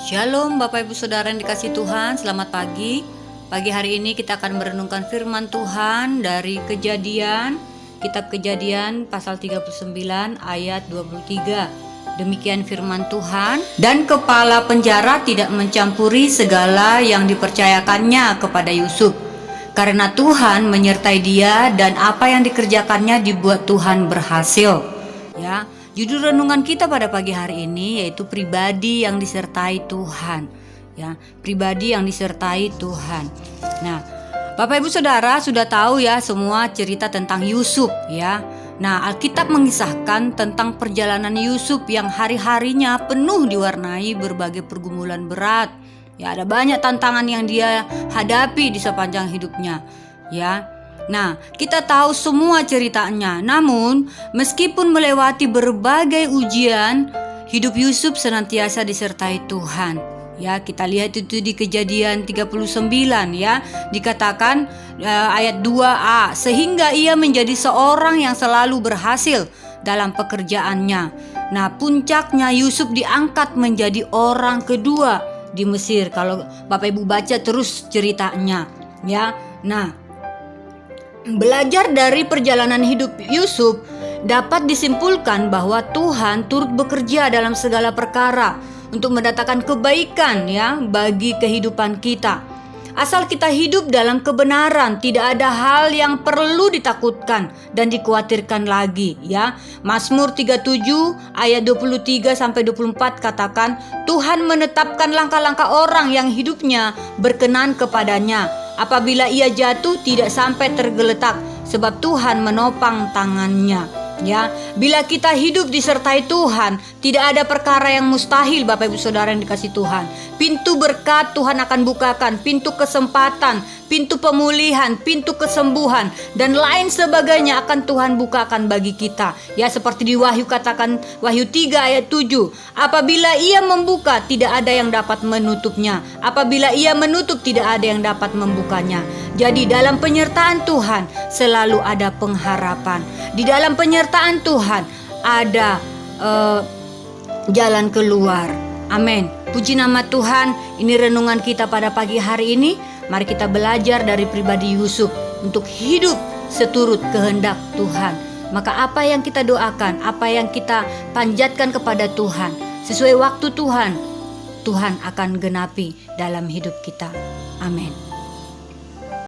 Shalom Bapak Ibu Saudara yang dikasihi Tuhan, selamat pagi. Pagi hari ini kita akan merenungkan firman Tuhan dari Kejadian, Kitab Kejadian pasal 39 ayat 23. Demikian firman Tuhan, dan kepala penjara tidak mencampuri segala yang dipercayakannya kepada Yusuf, karena Tuhan menyertai dia dan apa yang dikerjakannya dibuat Tuhan berhasil. Ya. Judul renungan kita pada pagi hari ini yaitu pribadi yang disertai Tuhan. Ya, pribadi yang disertai Tuhan. Nah, Bapak Ibu Saudara sudah tahu ya semua cerita tentang Yusuf ya. Nah, Alkitab mengisahkan tentang perjalanan Yusuf yang hari-harinya penuh diwarnai berbagai pergumulan berat. Ya, ada banyak tantangan yang dia hadapi di sepanjang hidupnya. Ya. Nah, kita tahu semua ceritanya. Namun, meskipun melewati berbagai ujian, hidup Yusuf senantiasa disertai Tuhan. Ya, kita lihat itu di Kejadian 39 ya. Dikatakan ayat 2a, sehingga ia menjadi seorang yang selalu berhasil dalam pekerjaannya. Nah, puncaknya Yusuf diangkat menjadi orang kedua di Mesir. Kalau Bapak Ibu baca terus ceritanya, ya. Nah, belajar dari perjalanan hidup Yusuf dapat disimpulkan bahwa Tuhan turut bekerja dalam segala perkara untuk mendatangkan kebaikan ya bagi kehidupan kita. Asal kita hidup dalam kebenaran, tidak ada hal yang perlu ditakutkan dan dikhawatirkan lagi ya. Mazmur 37 ayat 23 sampai 24 katakan, Tuhan menetapkan langkah-langkah orang yang hidupnya berkenan kepadanya. Apabila ia jatuh tidak sampai tergeletak, sebab Tuhan menopang tangannya. Ya, bila kita hidup disertai Tuhan, tidak ada perkara yang mustahil Bapak Ibu Saudara yang dikasihi Tuhan. Pintu berkat Tuhan akan bukakan, pintu kesempatan, pintu pemulihan, pintu kesembuhan dan lain sebagainya akan Tuhan bukakan bagi kita. Ya, seperti di Wahyu katakan, Wahyu 3 ayat 7, apabila ia membuka tidak ada yang dapat menutupnya, apabila ia menutup tidak ada yang dapat membukanya. Jadi dalam penyertaan Tuhan selalu ada pengharapan. Di dalam penyertaan Tuhan ada jalan keluar. Amin. Puji nama Tuhan. Ini renungan kita pada pagi hari ini. Mari kita belajar dari pribadi Yusuf untuk hidup seturut kehendak Tuhan. Maka apa yang kita doakan, apa yang kita panjatkan kepada Tuhan, sesuai waktu Tuhan, Tuhan akan genapi dalam hidup kita. Amin.